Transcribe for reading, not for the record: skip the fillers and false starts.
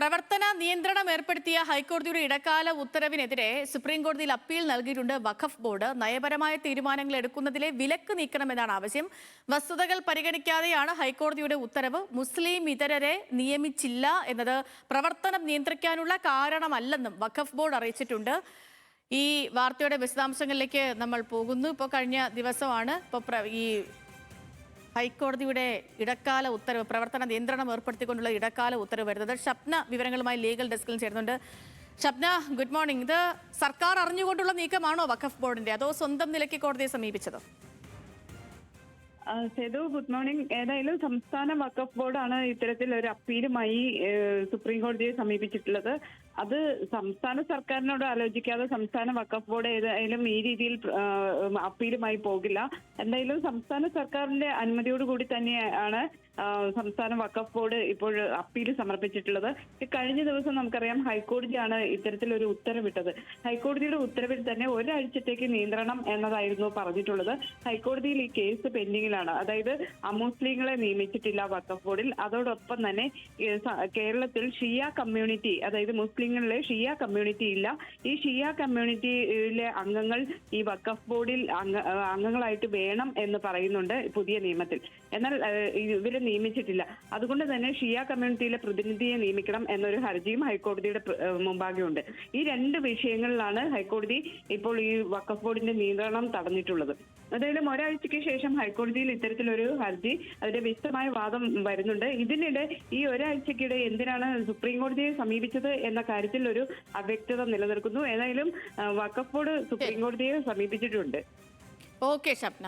പ്രവർത്തന നിയന്ത്രണം ഏർപ്പെടുത്തിയ ഹൈക്കോടതിയുടെ ഇടക്കാല ഉത്തരവിനെതിരെ സുപ്രീം കോടതിയിൽ അപ്പീൽ നൽകിയിട്ടുണ്ട് വഖഫ് ബോർഡ്. നയപരമായ തീരുമാനങ്ങൾ എടുക്കുന്നതിലെ വിലക്ക് നീക്കണമെന്നാണ് ആവശ്യം. വസ്തുതകൾ പരിഗണിക്കാതെയാണ് ഹൈക്കോടതിയുടെ ഉത്തരവ്. മുസ്ലിം ഇതരരെ നിയമിച്ചില്ല എന്നത് പ്രവർത്തനം നിയന്ത്രിക്കാനുള്ള കാരണമല്ലെന്നും വഖഫ് ബോർഡ് അറിയിച്ചിട്ടുണ്ട്. ഈ വാർത്തയുടെ വിശദാംശങ്ങളിലേക്ക് നമ്മൾ പോകുന്നു. ഇപ്പോൾ കഴിഞ്ഞ ദിവസമാണ് ഈ ഹൈക്കോടതിയുടെ ഇടക്കാല ഉത്തരവ്, പ്രവർത്തന നിയന്ത്രണം ഏർപ്പെടുത്തിക്കൊണ്ടുള്ള ഇടക്കാല ഉത്തരവ് വരുന്നത്. ഷപ്ന വിവരങ്ങളുമായി ലീഗൽ ഡെസ്കിൽ ചേരുന്നുണ്ട്. Shapna, good morning. ഇത് സർക്കാർ അറിഞ്ഞുകൊണ്ടുള്ള നീക്കമാണോ വഖഫ് ബോർഡിന്റെ, അതോ സ്വന്തം നിലയ്ക്ക് കോടതിയെ സമീപിച്ചതോ? Sethu, good morning. ഏതായാലും സംസ്ഥാന വഖഫ് ബോർഡാണ് ഇത്തരത്തിൽ ഒരു അപ്പീലുമായി സുപ്രീം കോടതിയെ സമീപിച്ചിട്ടുള്ളത്. അത് സംസ്ഥാന സർക്കാരിനോട് ആലോചിക്കാതെ സംസ്ഥാന വഖഫ് ബോർഡ് ഏതായാലും ഈ രീതിയിൽ അപ്പീലുമായി പോകില്ല. എന്തായാലും സംസ്ഥാന സർക്കാരിന്റെ അനുമതിയോടുകൂടി തന്നെയാണ് സംസ്ഥാന വഖഫ് ബോർഡ് ഇപ്പോൾ അപ്പീൽ സമർപ്പിച്ചിട്ടുള്ളത്. കഴിഞ്ഞ ദിവസം നമുക്കറിയാം ഹൈക്കോടതിയാണ് ഇത്തരത്തിലൊരു ഉത്തരവിട്ടത്. ഹൈക്കോടതിയുടെ ഉത്തരവിൽ തന്നെ ഒരാഴ്ചത്തേക്ക് നിയന്ത്രണം എന്നതായിരുന്നു പറഞ്ഞിട്ടുള്ളത്. ഹൈക്കോടതിയിൽ ഈ കേസ് പെൻഡിങ്ങിലാണ്. അതായത് അമുസ്ലിങ്ങളെ നിയമിച്ചിട്ടില്ല വഖഫ് ബോർഡിൽ. അതോടൊപ്പം തന്നെ കേരളത്തിൽ ഷിയ കമ്മ്യൂണിറ്റി, അതായത് മുസ്ലിങ്ങളിലെ ഷിയ കമ്മ്യൂണിറ്റി ഇല്ല. ഈ ഷിയ കമ്മ്യൂണിറ്റിയിലെ അംഗങ്ങൾ ഈ വഖഫ് ബോർഡിൽ അംഗങ്ങളായിട്ട് വേണം എന്ന് പറയുന്നുണ്ട് പുതിയ നിയമത്തിൽ. എന്നാൽ ഇവരെ നിയമിച്ചിട്ടില്ല. അതുകൊണ്ട് തന്നെ ഷിയ കമ്മ്യൂണിറ്റിയിലെ പ്രതിനിധിയെ നിയമിക്കണം എന്നൊരു ഹർജിയും ഹൈക്കോടതിയുടെ മുമ്പാകെ ഉണ്ട്. ഈ രണ്ട് വിഷയങ്ങളിലാണ് ഹൈക്കോടതി ഇപ്പോൾ ഈ വഖഫ് ബോർഡിന്റെ നിയന്ത്രണം തടഞ്ഞിട്ടുള്ളത്. ഏതായാലും ഒരാഴ്ചയ്ക്ക് ശേഷം ഹൈക്കോടതിയിൽ ഇത്തരത്തിലൊരു ഹർജി, അതിന്റെ വിശദമായ വാദം വരുന്നുണ്ട്. ഇതിനിടെ ഈ ഒരാഴ്ചക്കിടെ എന്തിനാണ് സുപ്രീം കോടതിയെ സമീപിച്ചത് എന്ന കാര്യത്തിൽ ഒരു അവ്യക്തത നിലനിൽക്കുന്നു. ഏതായാലും വഖഫ് ബോർഡ് സുപ്രീം കോടതിയെ സമീപിച്ചിട്ടുണ്ട്. ഓക്കെ ഷപ്ന.